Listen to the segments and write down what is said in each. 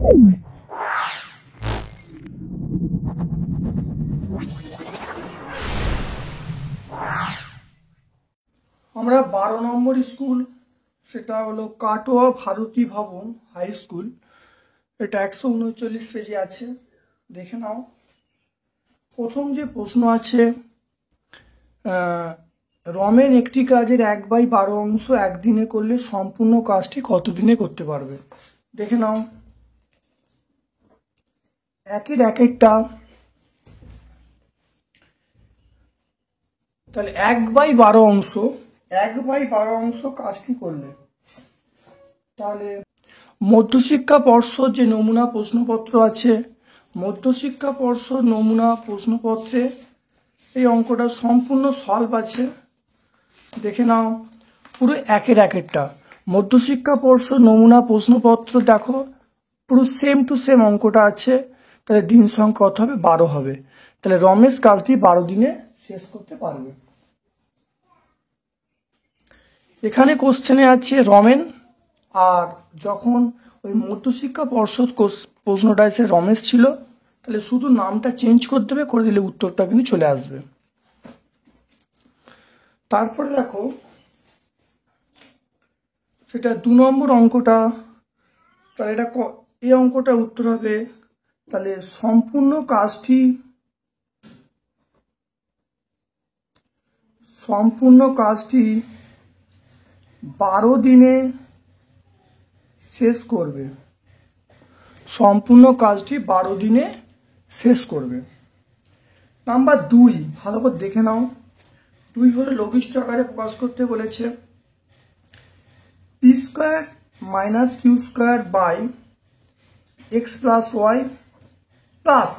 আমরা 12 নম্বর স্কুল, সেটা হলো কাটোয়া ভারতী ভবন হাই স্কুল। এটা 139 পেজে আছে, দেখে নাও। প্রথম যে প্রশ্ন আছে, রমেন একটি কাজের 1/12 অংশ একদিনে করলে সম্পূর্ণ কাজটি কত দিনে করতে পারবে? দেখে নাও, একের একটা, তাহলে 1/12 অংশ, 1/12 অংশ কাজটি করলে, তাহলে মধ্যশিক্ষা পর্ষদ যে নমুনা প্রশ্নপত্র আছে, মধ্যশিক্ষা পর্ষদ নমুনা প্রশ্নপত্রে এই অঙ্কটা সম্পূর্ণ সলভ আছে, দেখে নাও। পুরো একের একটা মধ্যশিক্ষা পর্ষদ নমুনা প্রশ্নপত্র দেখো, পুরো সেম টু সেম অঙ্কটা আছে। তাহলে দিন সংখ্যা কত হবে? 12 হবে। তাহলে রমেশ কাজটি 12 দিনে শেষ করতে পারবে। এখানে কোশ্চেনে আছে রমেন, আর যখন ওই মধ্যশিক্ষা পর্ষদ প্রশ্নটা এসে রমেশ ছিল, তাহলে শুধু নামটা চেঞ্জ করে দেবে, করে দিলে উত্তরটা কিন্তু চলে আসবে। তারপরে দেখো, সেটা 2 নম্বর অঙ্কটা, তাহলে এটা এই অঙ্কটা উত্তর হবে, তাহলে সম্পূর্ণ কাজটি 12 দিনে শেষ করবে। সম্পূর্ণ কাজটি 12 দিনে শেষ করবে। নাম্বার 2, ভালো করে দেখে নাও। 2 হলো লঘিষ্ঠ আকারে প্রকাশ করতে বলেছে। P square minus Q square by X plus Y plus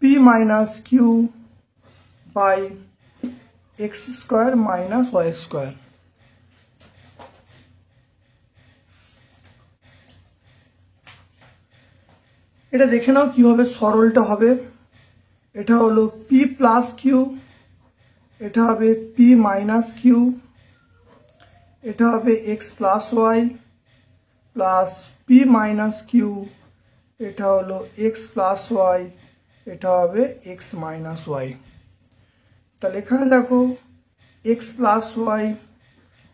P minus Q by X square minus Y square. এটা দেখে নাও কিভাবে সরলটা হবে। এটা হলো পি প্লাস কিউ, এটা হবে পি মাইনাস কিউ, এটা হবে X plus Y plus P minus Q, এটা হলো এক্স প্লাস ওয়াই, এটা হবে এক্স মাইনাস ওয়াই। তাহলে এখানে দেখো এক্স প্লাস ওয়াই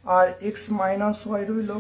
আর এক্স মাইনাস ওয়াই রইল।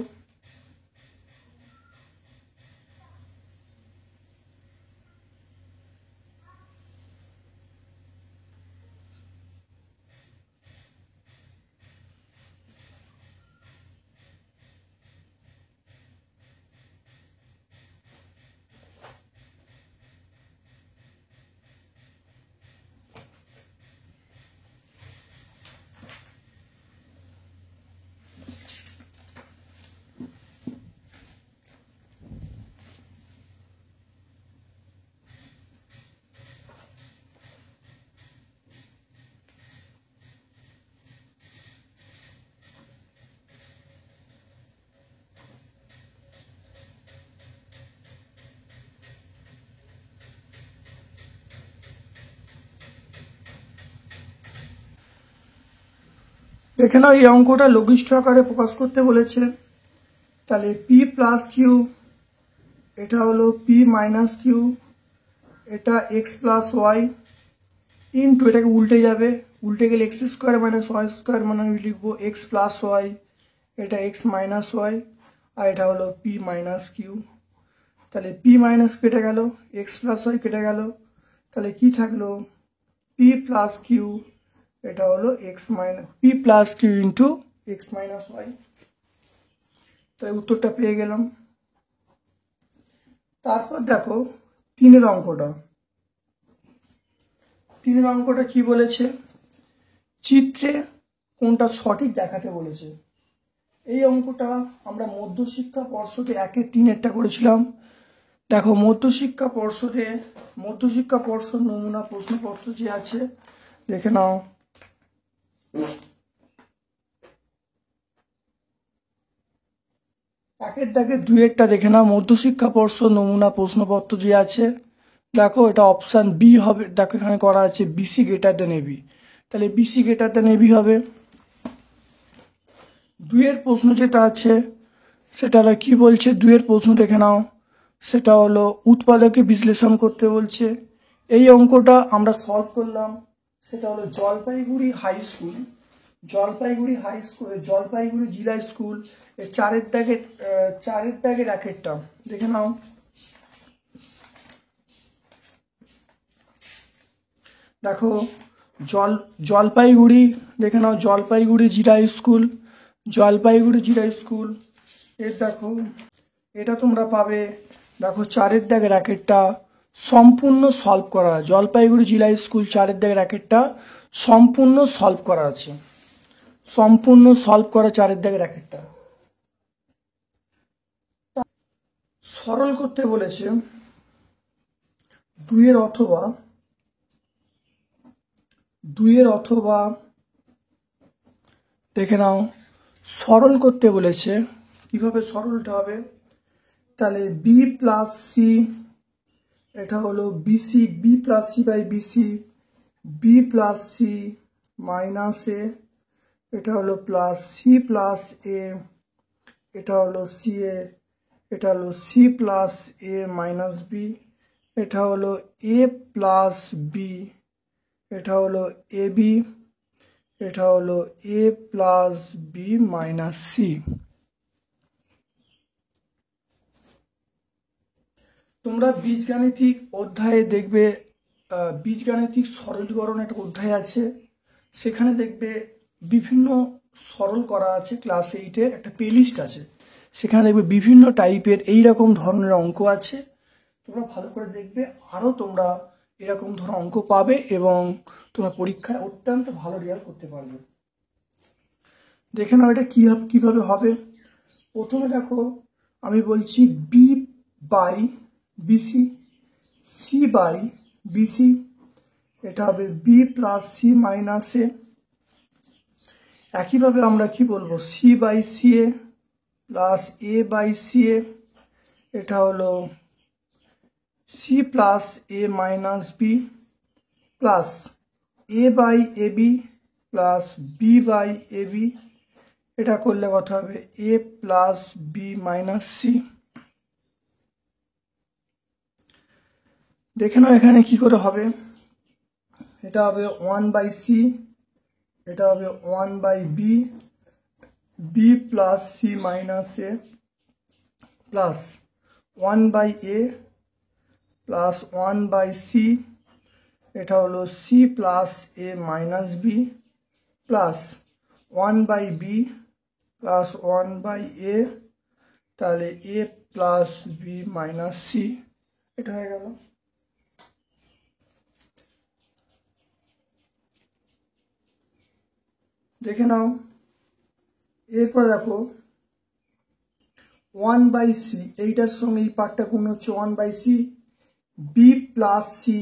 দেখে নাও, এই অঙ্কটা লঘিষ্ঠ আকারে প্রকাশ করতে বলেছে। তাহলে পি প্লাস কিউ, এটা হলো পি মাইনাস কিউ, এটা এক্স প্লাস ওয়াই ইন্টু, এটাকে উল্টে যাবে, উল্টে গেলে X square minus Y square, মানে আমি লিখবো এক্স প্লাস ওয়াই, এটা এক্স মাইনাস ওয়াই, আর এটা হলো পি মাইনাস কিউ। তাহলে পি মাইনাস কেটে গেল, এক্স প্লাস ওয়াই কেটে গেল, তাহলে কি থাকলো? পি প্লাস কিউ, এটা হলো X minus P plus Q into X minus Y. তাহলে উত্তরটা পেয়ে গেলাম। তারপর দেখো 3 অঙ্কটা। 3 অঙ্কটা কি বলেছে? চিত্রে কোনটা সঠিক দেখাতে বলেছে। এই অঙ্কটা আমরা মধ্যশিক্ষা পর্ষদে 1-3 করেছিলাম। দেখো, মধ্যশিক্ষা পর্ষদ নমুনা প্রশ্নপত্র যে আছে, দেখে নাও। একের দাগে 2 দেখে নাও। মধ্যশিক্ষা পর্ষদ নমুনা প্রশ্নপত্র যে আছে, দেখো এটা অপশান বি হবে। দেখো এখানে করা আছে বিসি গ্রেটার দেন এবি, তাহলে বিসি গ্রেটার দেন এবি হবে। 2 প্রশ্ন যেটা আছে সেটা কি বলছে? 2 প্রশ্ন দেখে নাও। সেটা হলো উৎপাদকে বিশ্লেষণ করতে বলছে। এই অঙ্কটা আমরা সলভ করলাম, সেটা হলো জলপাইগুড়ি হাই স্কুল, জলপাইগুড়ি জিলা স্কুল এর চারের দাগের একেরটা দেখে নাও। দেখো জলপাইগুড়ি দেখে নাও, জলপাইগুড়ি জিলা স্কুল এর দেখো এটা তোমরা পাবে। দেখো চারের দাগের একেরটা সম্পূর্ণ সলভ করা, জলপাইগুড়ি জিলা স্কুল চারের দাগের একেরটা সম্পূর্ণ সলভ করা আছে, সম্পূর্ণ সলভ করা চারের দাগের একেরটা। সরল করতে বলেছে দুইয়ের অথবা দেখে নাও, সরল করতে বলেছে কিভাবে সরলটা হবে। তাহলে বি প্লাস সি, এটা হলো BC, B plus C by BC, B plus C minus A, এটা হলো প্লাস সি প্লাস এ, এটা হলো সি এ, এটা হলো C plus A minus B, এটা হলো এ প্লাস বি, এটা হলো এ বি, এটা হলো এ প্লাস বি মাইনাস সি। তোমরা বীজগাণিতিক অধ্যায়ে দেখবে, বীজগাণিতিক সরলীকরণ একটা অধ্যায় আছে, সেখানে দেখবে বিভিন্ন সরল করা আছে। ক্লাস 8-এর একটা প্লেলিস্ট আছে, সেখানে দেখবে বিভিন্ন টাইপের এইরকম ধরনের অঙ্ক আছে। তোমরা ভালো করে দেখবে, আরও তোমরা এরকম ধরনের অঙ্ক পাবে এবং তোমরা পরীক্ষায় অত্যন্ত ভালো রেজাল্ট করতে পারবে। দেখে নাও এটা কিভাবে হবে। প্রথমে দেখো আমি বলছি B by BC, C by BC, এটা হবে B plus C minus A. একইভাবে আমরা কি বলবো, C by C A plus A by C A, এটা হলো C plus A minus B plus A by A B plus B by A B, এটা করলে কথা হবে A plus B minus C. দেখে নাও এখানে কি করে হবে। এটা হবে 1 বাই সি, এটা হবে 1 by B, B plus C minus A plus 1 by A plus 1 by C, এটা হলো C plus A minus B plus 1 by B plus 1 by A, তাহলে A plus B minus C, এটা হয়ে গেল। দেখে নাও এরপর দেখো 1 বাই সি, এইটার সঙ্গে এই পার্টটা গুণ হচ্ছে 1 by C, B plus C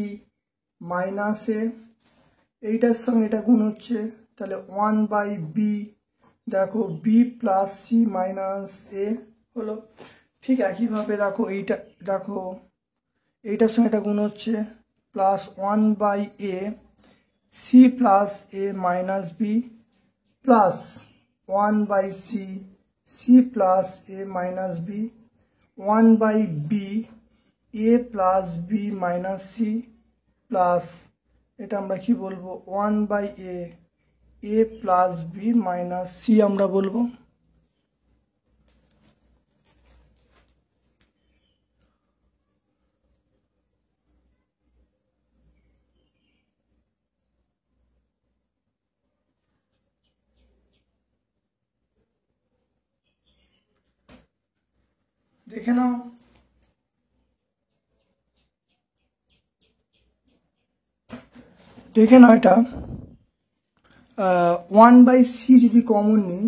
minus A, এইটার সঙ্গে এটা গুণ হচ্ছে, তাহলে 1 বাই বি, দেখো B plus C minus A হলো। ঠিক একইভাবে দেখো এইটার সঙ্গে এটা গুণ হচ্ছে plus 1 by A, C plus A minus B plus 1 by C, C plus A minus B, 1 by B, A plus B minus C plus, এটা আমরা কি বলবো, 1 by A plus B minus C আমরা বলবো। দেখে নাও এটা 1 বাই সি যদি common নিই,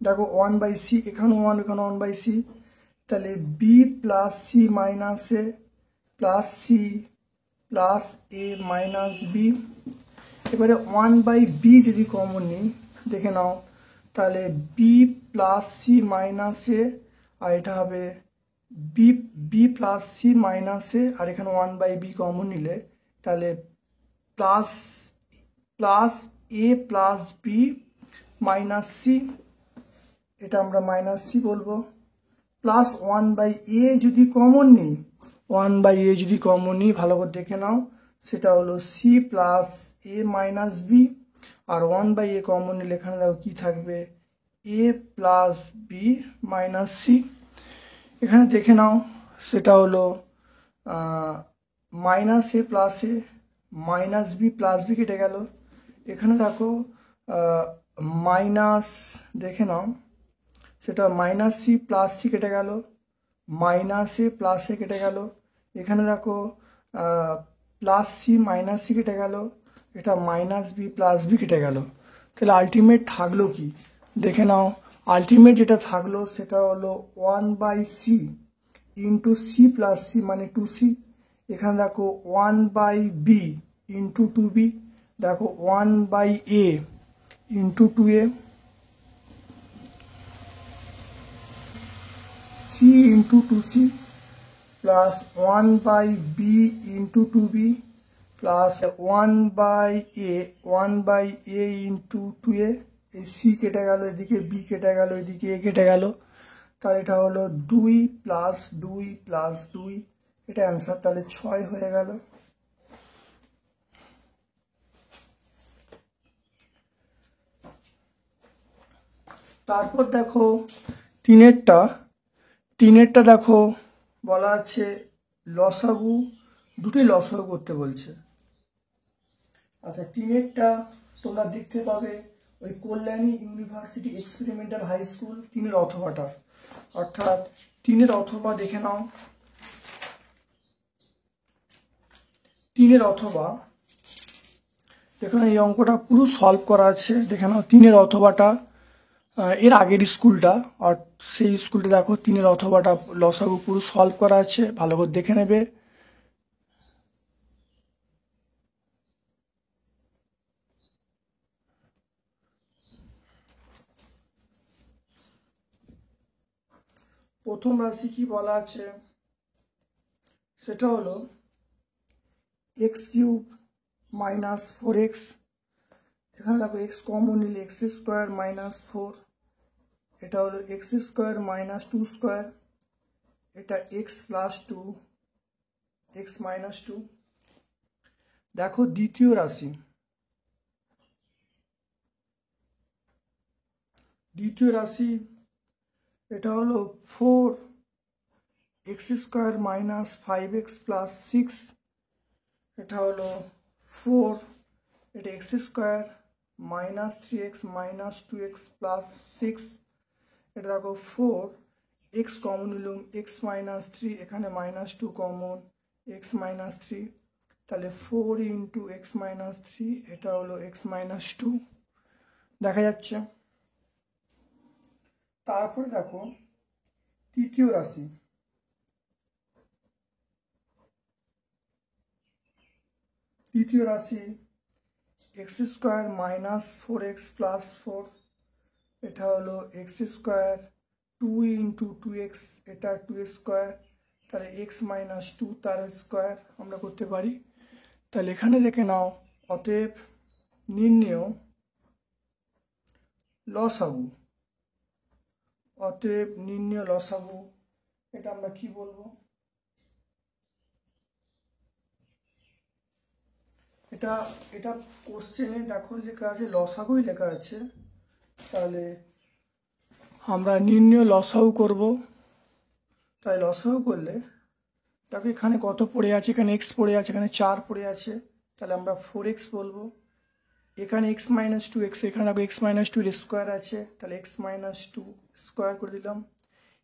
দেখো 1 বাই সি, এখানে 1 এখানে 1 বাই সি, তাহলে B plus C minus A plus C plus A minus B. এবারে 1 বাই বি যদি কমন নিই, দেখে নাও, তাহলে বি প্লাস সি মাইনাস এ, আর এটা হবে বি প্লাস সি মাইনাস এ, আর এখানে 1 বাই বি কমন নিলে তাহলে প্লাস এ প্লাস বি মাইনাস সি, এটা আমরা মাইনাস সি বলবো, প্লাস 1 বাই এ যদি কমন নিই, 1/a যদি কমন নিই, ভালো করে দেখে নাও, সেটা হলো C plus A minus B. R 1/a common নিলে এখানে দেখো কি থাকবে, এ প্লাস বি মাইনাস সি। এখানে দেখে নাও, সেটা হলো minus A plus A minus B plus B কেটে গেল। এখানে দেখো মাইনাস, দেখে নাও, সেটা মাইনাস সি প্লাস সি কেটে গেল, মাইনাস এ প্লাস এ কেটে গেল। এখানে দেখো প্লাস সি মাইনাস সি কেটে গেল, এটা মাইনাস বি প্লাস বি কেটে গেল। তাহলে আলটিমেট থাকলো কি, দেখে নাও, আলটিমেট যেটা থাকলো সেটা হলো 1/c into C plus C মানে 2c। এখানে দেখো 1/b ইন্টু 2b, দেখো 1/a into 2a, c into 2c plus 1/b into 2b plus 1/a into 2a। এই c কেটে গেল, এদিকে b কেটে গেল, এদিকে a কেটে গেল। তাহলে এটা হলো 2 প্লাস 2 প্লাস 2, এটা অ্যান্সার, তাহলে 6 হয়ে গেল। তারপর দেখো তিনেরটা দেখো বলা আছে লসাগু, দুটি লসাগু করতে বলছে। আচ্ছা, তিনেরটা তোমরা দেখতে পাবে ওই Kalyani university experimental high school তিনের অথবাটা, অর্থাৎ তিনের অথবা দেখে নাও, তিনের অথবা এখানে এই অঙ্কটা পুরো সলভ করা আছে, দেখে নাও তিনের অথবাটা এর আগের স্কুলটা, আর সেই স্কুলটা দেখো তিনের অথবাটা লসাগু পুরো সলভ করা আছে, ভালো করে দেখে নেবে। প্রথম রাশি কি বলা আছে, সেটা হলো এক্স কিউব মাইনাস 4x। এখানে দেখো এক্স কমন নিলে এক্স স্কোয়ার মাইনাস 4, এটা হলো এক্স স্কোয়ার মাইনাস 2 স্কোয়ার, এটা এক্স প্লাস 2 এক্স মাইনাস 2। দেখো দ্বিতীয় রাশি, এটা হলো 4x square minus 5x plus 6, এটা হলো 4, এটা x square minus 3x minus 2x plus 6, এটা দেখো 4, এক্স কমন নিলাম এক্স মাইনাস 3, এখানে মাইনাস 2 কমন, এক্স মাইনাস 3, তাহলে 4 ইন্টু এক্স মাইনাস 3, এটা হলো এক্স মাইনাস 2, দেখা যাচ্ছে। তারপরে দেখো তৃতীয় রাশি, x square minus 4x plus 4, এটা হলো এক্স স্কোয়ার 2 ইন্টু 2x, এটা 2 স্কোয়ার, তাহলে এক্স মাইনাস 2 তার স্কোয়ার আমরা করতে পারি। তাহলে এখানে দেখে নাও, অতএব নির্ণেয় লসাগু, এটা আমরা কি বলবো, এটা কোশ্চেনে দেখো লেখা আছে লসাগুই লেখা আছে, তাহলে আমরা নির্ণেয় লসাগু করব। তাই লসাগু করলে দেখো এখানে কত পড়ে আছে, এখানে এক্স পড়ে আছে, এখানে 4 পড়ে আছে, তাহলে আমরা 4x বলবো। এখানে এক্স মাইনাস 2x, এখানে দেখো এক্স মাইনাস 2 স্কোয়ার আছে, তাহলে এক্স মাইনাস 2 স্কোয়ার করে দিলাম।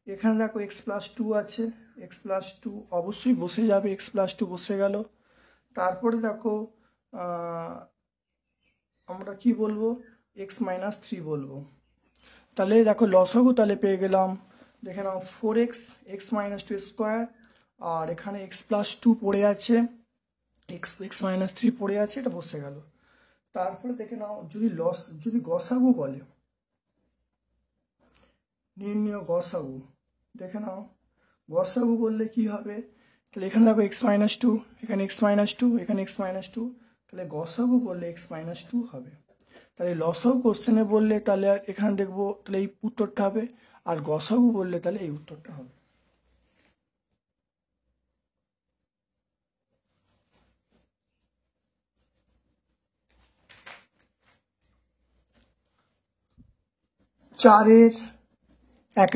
এখানে দেখো এক্স প্লাস 2 আছে, এক্স প্লাস 2 অবশ্যই বসে যাবে, এক্স প্লাস 2 বসে গেল। তারপরে দেখো আমরা কি বলবো, এক্স মাইনাস 3 বলবো। তাহলে দেখো লসাগু তাহলে পেয়ে গেলাম, দেখে নাও 4x এক্স মাইনাস 2 স্কোয়ার, আর এখানে এক্স প্লাস 2 পড়ে আছে, এক্স মাইনাস 3 পড়ে আছে, এটা বসে গেল। তারপরে দেখে নাও যদি গসাগু বলে, নির্ণেয় গসাগু, দেখে নাও গসাগু বললে কি হবে, তাহলে এখানে দেখো এক্স মাইনাস 2, এখানে এক্স মাইনাস 2, এখানে এক্স মাইনাস 2, তাহলে গসাগু বললে এক্স মাইনাস 2 হবে। তাহলে লসাগু কোশ্চেনে বললে তাহলে এখানে দেখবো তাহলে এই উত্তরটা হবে, আর গসাগু বললে তাহলে এই উত্তরটা হবে। চারের এক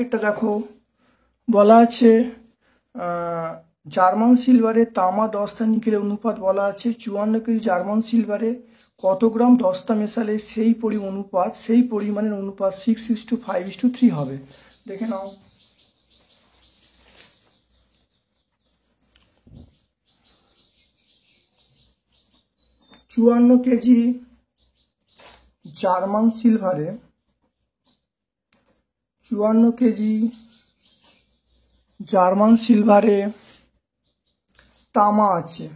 একটা দেখো বলা আছে জার্মান সিলভারে তামা দস্তা নিকেলের অনুপাত বলা আছে 54 কেজি জার্মান সিলভারে কত গ্রাম দস্তা মেশালে সেই পরিমাণের অনুপাত 6:5:3 হবে। দেখে নাও। চুয়ান্ন কেজি জার্মান সিলভারে 54 কেজি জার্মান সিলভারে তামা আছে,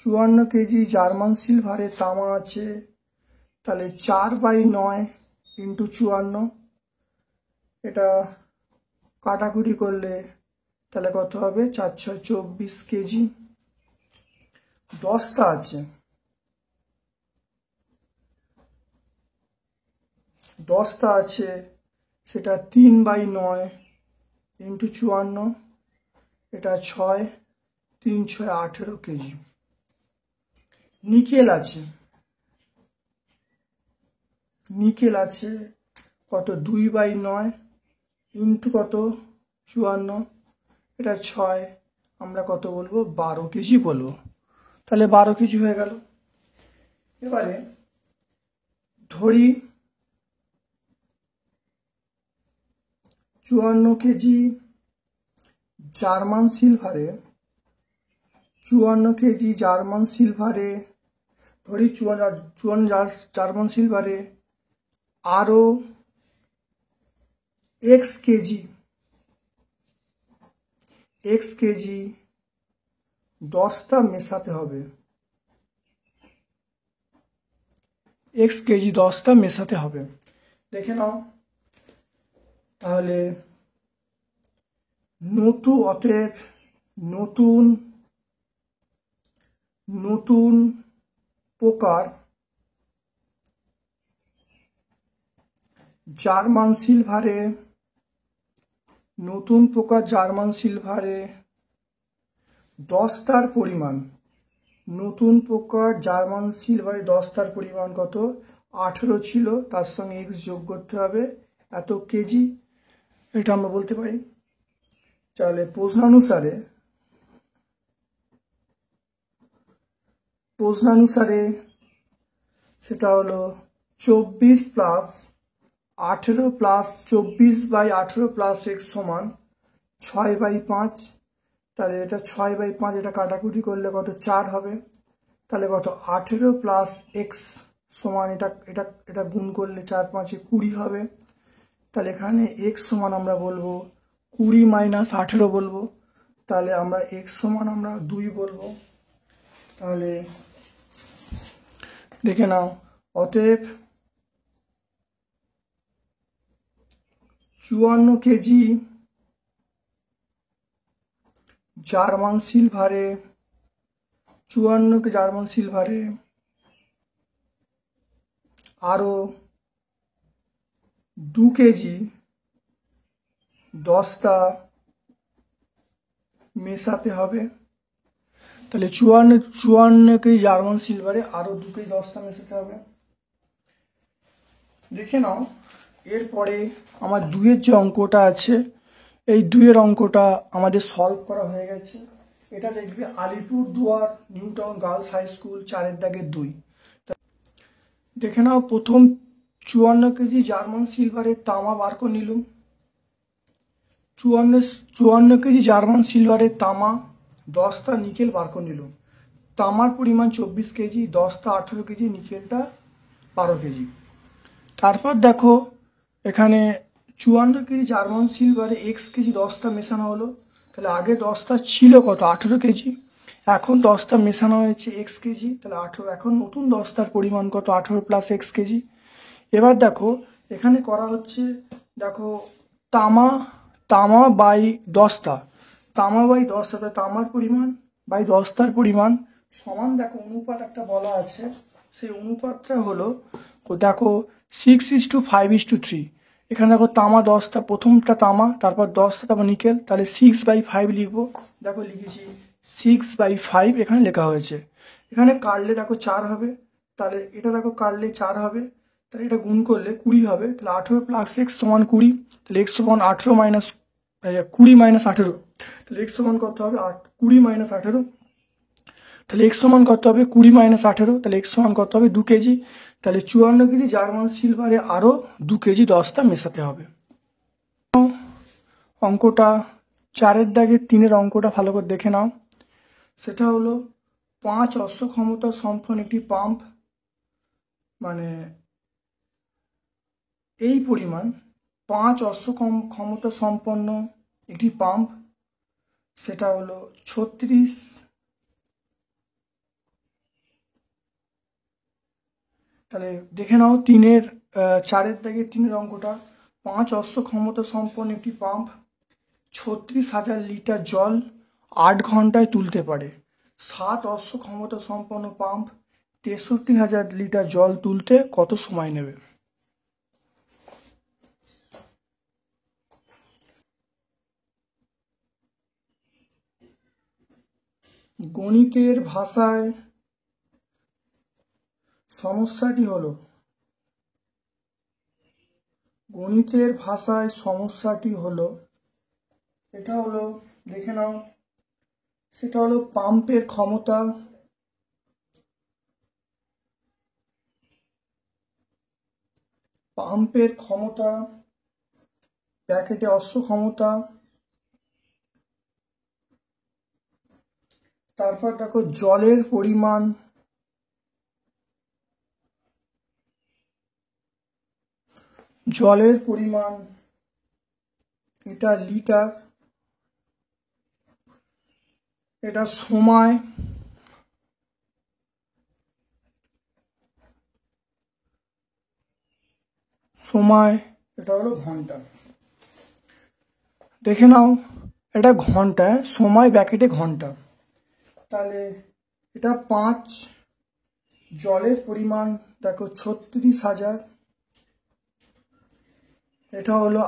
54 কেজি জার্মান সিলভারে তামা আছে, তাহলে 4/9 ইন্টু 54, এটা কাটাকুটি করলে তাহলে কত হবে 4×6 = 24 কেজি। দস্তা আছে, সেটা 3/9 ইন্টু 54, এটা 6, 3×6 = 18 কেজি। নিকেল আছে কত 2/9 ইন্টু কত 54, এটা 6, আমরা কত বলবো 12 কেজি বলবো। তাহলে 12 কেজি হয়ে গেল। এবারে ধরি 54 কেজি জার্মান সিলভারে ধরি 54 জার্মান সিলভারে আরো x কেজি দস্তা মেশাতে হবে, দেখে নাও। তাহলে অতএব নতুন প্রকার জার্মান সিলভারে দস্তার পরিমাণ, কত 18 ছিল, তার সঙ্গে x যোগ করতে হবে এত কেজি, এটা আমরা বলতে পারি। তাহলে প্রশ্নানুসারে সেটা হলো 24 + 18 + 24/18 + x সমান 6/5। তাহলে এটা 6/5, এটা কাটাকুটি করলে কত 4 হবে। তাহলে কত 18 + x সমান এটা গুণ করলে 4×5 = 20 হবে। তাহলে এখানে x সমান আমরা বলবো 20 - 18 বলবো। তাহলে আমরা x সমান আমরা 2 বলবো। তাহলে দেখে নাও, অতএব 54 কেজি জার্মান সিলভারে আরো 2 কেজি দস্তা মেশাতে হবে। তাহলে 54 কেজি জার্মান সিলভারে আরো 2 কেজি দস্তা মেশাতে হবে। দেখে নাও, এরপরে আমার 2-এর যে অঙ্কটা আছে, এই 2-এর অঙ্কটা আমাদের সলভ করা হয়ে গেছে। এটা দেখবে Alipurduar New Town girls high school 4-এর দাগের 2। দেখে নাও, প্রথম 54 কেজি জার্মান সিলভারের তামা বার করে নিলাম। 54 কেজি জার্মান সিলভারের তামা, দস্তা নিকেল বার করে নিলাম। তামার পরিমাণ 24 কেজি, দস্তা 18 কেজি, নিকেলটা 12 কেজি। তারপর দেখো এখানে 54 কেজি জার্মান সিলভারে x কেজি দস্তা মেশানো হলো। তাহলে আগে দস্তা ছিল কত 18 কেজি, এখন দস্তা মেশানো হয়েছে x কেজি, তাহলে 18। এখন নতুন দস্তার পরিমাণ কত 18 + x কেজি। এবার দেখো এখানে করা হচ্ছে, দেখো তামা বাই দস্তা, তামার পরিমাণ বাই দস্তার পরিমাণ সমান, দেখো অনুপাত একটা বলা আছে, সেই অনুপাতটা হলো দেখো 6:5:3। এখানে দেখো তামা দস্তা, প্রথমটা তামা, তারপর দস্তা, তারপর নিকেল, তাহলে 6/5 লিখবো। দেখো লিখেছি 6/5 এখানে লেখা হয়েছে। এখানে কাটলে দেখো 4 হবে, তাহলে এটা দেখো কাটলে 4 হবে, তাহলে এটা গুণ করলে 20 হবে, তাহলে 18 প্লাস এক্স সমান 20, তাহলে এক্স সমান 18 মাইনাস 20 মাইনাস 18, তাহলে এক্স সমান কত হবে 20 মাইনাস 18, তাহলে এক্স সমান কত হবে 20 মাইনাস 18, তাহলে এক্স সমান কত হবে 2 কেজি, তাহলে 54 কেজি জার্মান সিলভারে আরও 2 কেজি দস্তা মেশাতে হবে। অঙ্কটা 4-এর দাগের 3-এর অঙ্কটা ভালো করে দেখে নাও। সেটা হলো 5 অশ্ব ক্ষমতা সম্পন্ন একটি পাম্প, মানে এই পরিমাণ 5 অশ্ব ক্ষমতা সম্পন্ন একটি পাম্প, সেটা হলো 36, তাহলে দেখে নাও 4-এর দাগের 3-এর অঙ্কটা। 5 অশ্ব ক্ষমতা সম্পন্ন একটি পাম্প 36,000 লিটার জল 8 ঘন্টায় তুলতে পারে। 7 অশ্ব ক্ষমতা সম্পন্ন পাম্প 63,000 লিটার জল তুলতে কত সময় নেবে? গণিতের ভাষায় সমস্যাটি হলো এটা হলো, দেখে নাও, সেটা হলো পাম্পের ক্ষমতা, ব্র্যাকেটে অশ্ব ক্ষমতা, তারপর দেখো জলের পরিমাণ, এটা লিটার, এটা সময়, এটা হলো ঘন্টা। দেখে নাও এটা ঘন্টা, সময় ব্র্যাকেটে ঘন্টা, তাহলে এটা 5, জলের পরিমাণ দেখো 36,000, এটা হলো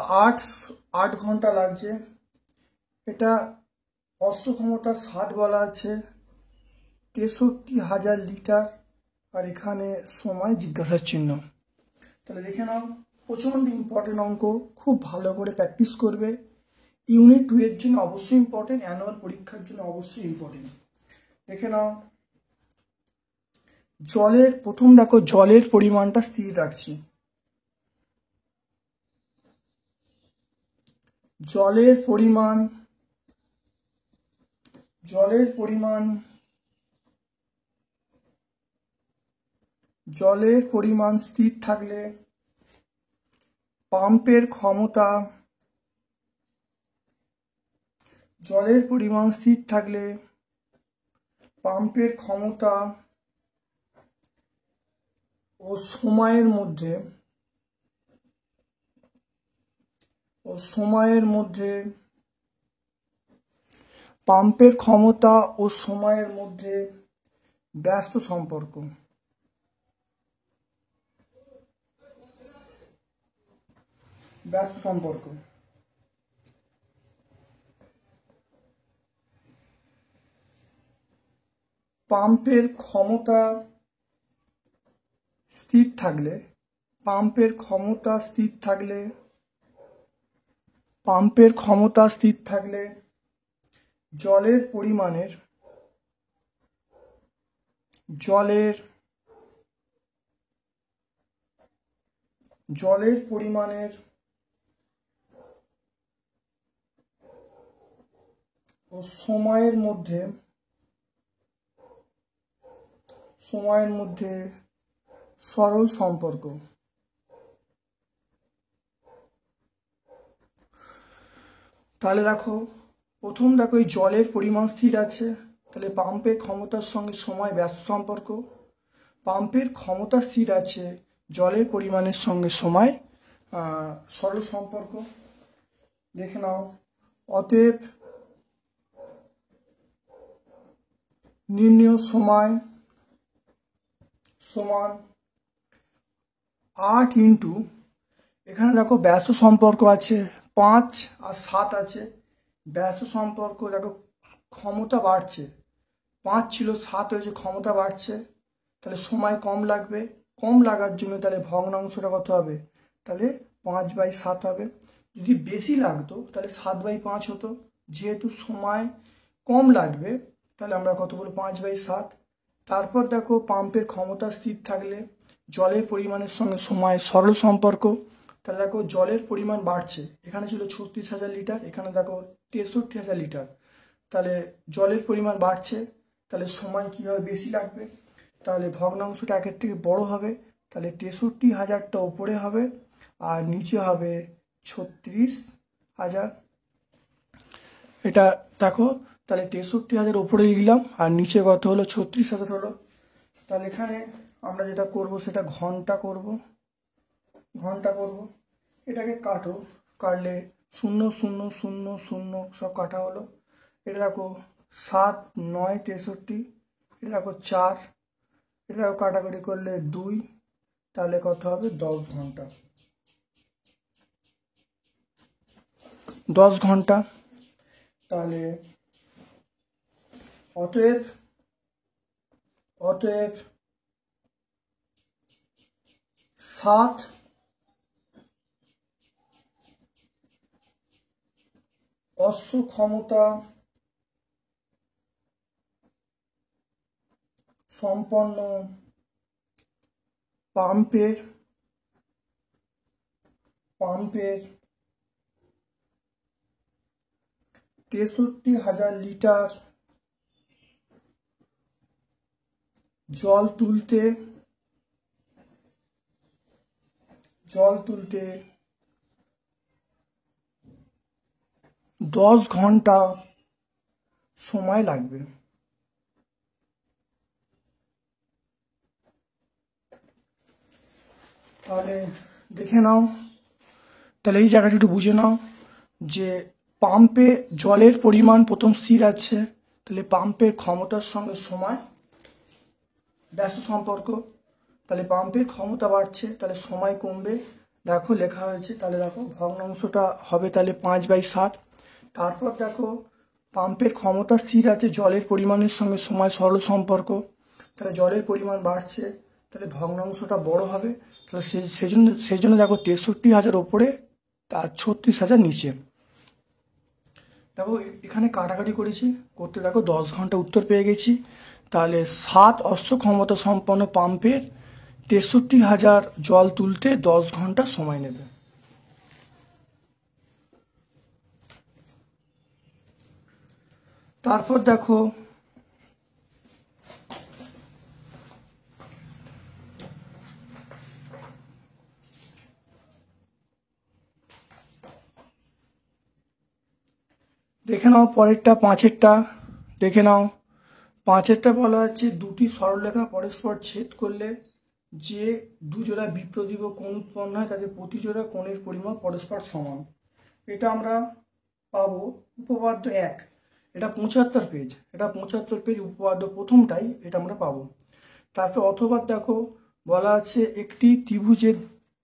8 ঘন্টা লাগছে, এটা অশ্ব ক্ষমতা 60 বলা আছে, 63,000 লিটার, আর এখানে সময় জিজ্ঞাসার চিহ্ন। তাহলে দেখে নাও প্রচণ্ড ইম্পর্টেন্ট অঙ্ক, খুব ভালো করে প্র্যাকটিস করবে। ইউনিট 2 এর জন্য অবশ্যই ইম্পর্টেন্ট, অ্যানুয়াল পরীক্ষার জন্য অবশ্যই ইম্পর্টেন্ট। দেখে নাও প্রথম দেখো জলের পরিমাণটা স্থির রাখছি, জলের পরিমাণ স্থির থাকলে পাম্পের ক্ষমতা, ও সময়ের মধ্যে পাম্পের ক্ষমতা ও সময়ের মধ্যে ব্যস্ত সম্পর্ক, পাম্পের ক্ষমতা স্থির থাকলে জলের পরিমাণের ও সময়ের মধ্যে সরল সম্পর্ক। তাহলে দেখো এই জলের পরিমাণ স্থির আছে, তাহলে পাম্পের ক্ষমতার সঙ্গে সময় ব্যস্ত সম্পর্ক, পাম্পের ক্ষমতা স্থির আছে, জলের পরিমাণের সঙ্গে সময় সরল সম্পর্ক। দেখে নাও অতএব নির্ণেয় সময় সমান 8 ইন্টু, এখানে দেখো ব্যস্ত সম্পর্ক আছে 5 আর 7 আছে, ব্যস্ত সম্পর্ক দেখো ক্ষমতা বাড়ছে, 5 ছিল 7 হয়েছে, ক্ষমতা বাড়ছে, তাহলে সময় কম লাগবে। কম লাগার জন্য তাহলে ভগ্নাংশটা কত হবে, তাহলে 5/7 হবে। যদি বেশি লাগতো তাহলে 7/5 হতো। যেহেতু সময় কম লাগবে তাহলে আমরা কত বলবো, 5/7। তারপর দেখো পাম্পের ক্ষমতা স্থির থাকলে জলের পরিমাণের সঙ্গে সময় সরল সম্পর্ক। তাহলে দেখো জলের পরিমাণ বাড়ছে, এখানে ছিল 36,000 লিটার, এখানে দেখো 63,000 লিটার, তাহলে জলের পরিমাণ বাড়ছে, তাহলে সময় কী হবে, বেশি লাগবে, তাহলে ভগ্নাংশটা একের থেকে বড় হবে, তাহলে 63,000টা উপরে হবে আর নিচে হবে 36,000। এটা দেখো, তাহলে 63,000 উপরে লিখলাম আর নিচে কত হলো, 36,000 হলো। তাহলে এখানে আমরা যেটা করব সেটা ঘন্টা করব। এটাকে কাটো, কাটলে 0 0 0 0 সব কাটা হলো। এটা দেখো 7 9 63, এটা দেখো 4, এটা দেখো কাটাকাটি করলে 2, তাহলে কত হবে, 10 ঘন্টা। 10 ঘন্টা। তাহলে অতএব 7 অশ্ব ক্ষমতা সম্পন্ন পাম্পের 63,000 লিটার জল তুলতে 10 ঘন্টা সময় লাগবে। তাহলে দেখে নাও, তাহলে এই জায়গাটা একটু বুঝে নাও যে পাম্পে জলের পরিমাণ প্রথম স্থির আছে, তাহলে পাম্পের ক্ষমতার সঙ্গে সময় ব্যস্ত সম্পর্ক, তাহলে পাম্পের ক্ষমতা বাড়ছে তাহলে সময় কমবে। দেখো লেখা হয়েছে, তাহলে দেখো ভগ্নাংশটা হবে তাহলে 5/7। তারপর দেখো পাম্পের ক্ষমতা স্থির আছে, জলের পরিমাণের সঙ্গে সময় সরল সম্পর্ক, তাহলে জলের পরিমাণ বাড়ছে তাহলে ভগ্নাংশটা বড় হবে, তাহলে সেই জন্য দেখো 63,000 ওপরে তার 36,000 নিচে। দেখো এখানে কাটাকাটি করেছি, করতে দেখো 10 ঘন্টা উত্তর পেয়ে গেছি। তাহলে 7 অশ্ব ক্ষমতা সম্পন্ন পাম্পের 63,000 জল তুলতে 10 ঘন্টা সময় নেবে। তারপর দেখো দেখে নাও পরেরটা, 5এরটা দেখে নাও। 5এরটা বলা হচ্ছে দুটি সরলরেখা পরস্পর ছেদ করলে যে দুজোড়া বিপ্রতীপ কোণ উৎপন্ন হয় তাদের প্রতি জোড়া কোণের পরিমাপ পরস্পর সমান। এটা আমরা পাবো উপপাদ্য 1, এটা 75 পেজ, উপপাদ্য প্রথমটাই এটা আমরা পাবো। তারপর অথবা দেখো বলা আছে একটি ত্রিভুজের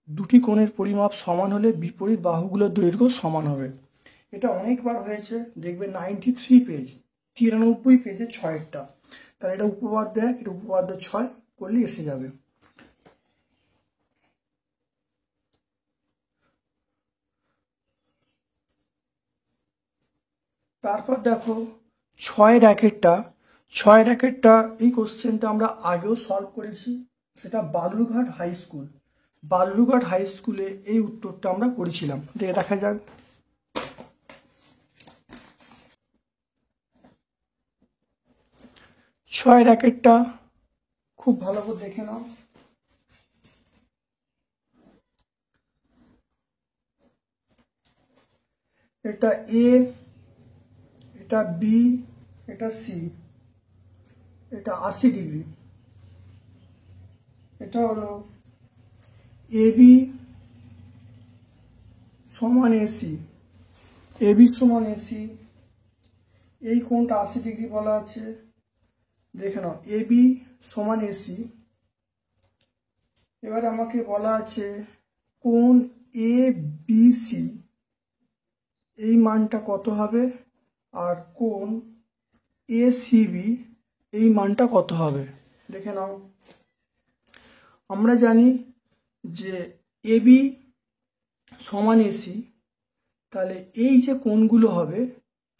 দুটি কোণের পরিমাপ সমান হলে বিপরীত বাহুগুলোর দৈর্ঘ্য সমান হবে। এটা অনেকবার হয়েছে, দেখবে 93 পেজ, 93 পেজে 6এরটা। তাহলে এটা উপপাদ্য 1, এটা উপপাদ্য 6 করলে এসে যাবে। তারপর দেখো 6 এই কোশ্চেনটা আমরা আগেও সলভ করেছি, সেটা বালুরঘাট হাই স্কুলে এই উত্তরটা আমরা করেছিলাম। দেখা যাক। 6 খুব ভালো করে দেখে নাও। এটা এ, এটা বি, এটা সি, এটা 80 ডিগ্রি। এটা হলো এবি সমান এসি, এই কোণটা 80 ডিগ্রি বলা আছে। দেখে নাও এবি সমান এসি, এবার আমাকে বলা আছে কোণ এ বি সি এই মানটা কত হবে, আর কোণ এসিবি এই মানটা কত হবে দেখে নাও। আমরা জানি যে এবি সমান এসি, তাহলে এই যে কোণগুলো হবে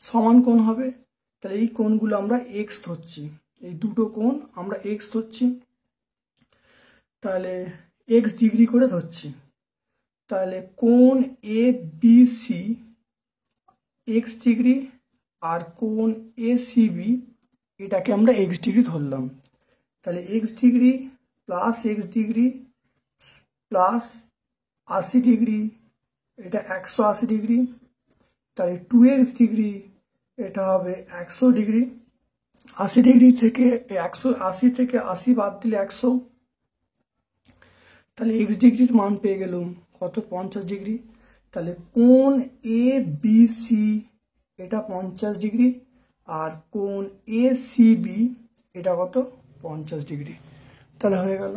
সমান কোণ হবে, তাহলে এই কোণগুলো আমরা এক্স ধরছি, এই দুটো কোণ আমরা এক্স ধরছি, তাহলে এক্স ডিগ্রি করে ধরছি। তাহলে কোণ A B C x degree আর কোণ এ সি বি এটাকে আমরা এক্স ডিগ্রি ধরলাম। তাহলে x degree plus x degree plus 80 degree, এটা 180 ডিগ্রি, তাহলে 2x ডিগ্রি এটা হবে 100 ডিগ্রি। 80 ডিগ্রি থেকে 180 থেকে 80 বাদ দিলে 100, তাহলে এক্স ডিগ্রির মান পেয়ে গেলাম কত 50 ডিগ্রি। তাহলে কোণ এ বি সি এটা 50 ডিগ্রি আর কোণ এ সি বি এটা কত 50 ডিগ্রি। তাহলে হয়ে গেল।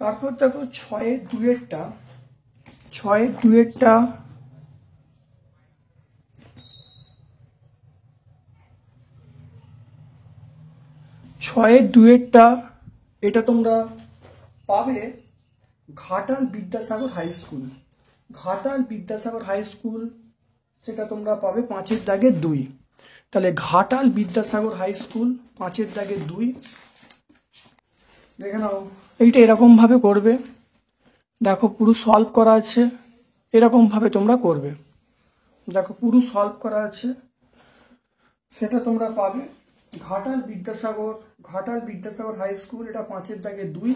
তারপর দেখো 6-2-টা 6-2-টা এটা তোমরা পাবে Ghatal Vidyasagar high school. Ghatal Vidyasagar high school সেটা তোমরা পাবে 5-2। তাহলে ঘাটাল বিদ্যাসাগর হাই স্কুল 5-2 দেখে নাও। এইটা এরকমভাবে করবে, দেখো পুরো সলভ করা আছে, এরকমভাবে তোমরা করবে। দেখো পুরো সলভ করা আছে, সেটা তোমরা পাবে ঘাটাল বিদ্যাসাগর হাই স্কুল এটা 5-2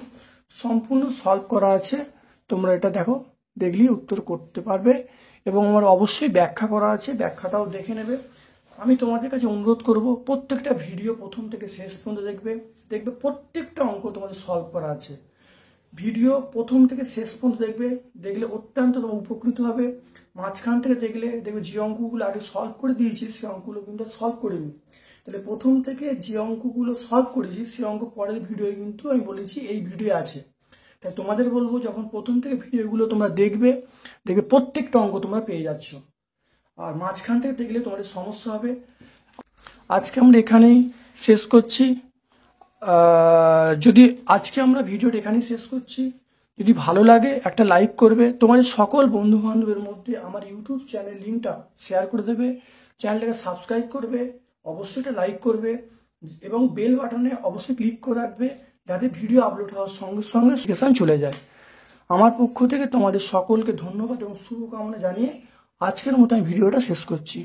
সম্পূর্ণ সলভ করা আছে। তোমরা এটা দেখো, দেখলেই উত্তর করতে পারবে এবং আমার অবশ্যই ব্যাখ্যা করা আছে, ব্যাখ্যাটাও দেখে নেবে। আমি তোমাদের কাছে অনুরোধ করব প্রত্যেকটা ভিডিও প্রথম থেকে শেষ পর্যন্ত দেখবে প্রত্যেকটা অঙ্ক তোমাদের সলভ করা আছে। ভিডিও প্রথম থেকে শেষ পর্যন্ত দেখলে অত্যন্ত তোমার উপকৃত হবে। মাঝখান থেকে দেখবে যে অঙ্কগুলো আগে সলভ করে দিয়েছি সে অঙ্কগুলো কিন্তু সলভ করিনি। তাহলে প্রথম থেকে যে অঙ্কগুলো সলভ করেছি সে অঙ্ক পরের ভিডিও কিন্তু আমি বলেছি এই ভিডিও আছে। তাই তোমাদের বলবো যখন প্রথম থেকে ভিডিওগুলো তোমরা দেখবে প্রত্যেকটা অঙ্ক তোমরা পেয়ে যাচ্ছ, আর মাঝখান থেকে দেখলে তোমাদের সমস্যা হবে। আজকে আমরা এখানেই শেষ করছি। যদি আজকে আমরা ভিডিওটা এখানেই শেষ করছি, যদি ভালো লাগে একটা লাইক করবে, তোমাদের সকল বন্ধু বান্ধবের মধ্যে আমার ইউটিউব চ্যানেল লিঙ্কটা শেয়ার করে দেবে, চ্যানেলটাকে সাবস্ক্রাইব করবে, অবশ্যই এটা লাইক করবে এবং বেল বাটনে অবশ্যই ক্লিক করে রাখবে যাতে ভিডিও আপলোড হওয়ার সঙ্গে সঙ্গে নোটিফিকেশন চলে যায়। আমার পক্ষ থেকে তোমাদের সকলকে ধন্যবাদ এবং শুভকামনা জানিয়ে আজকের মতো আমি ভিডিওটা শেষ করছি।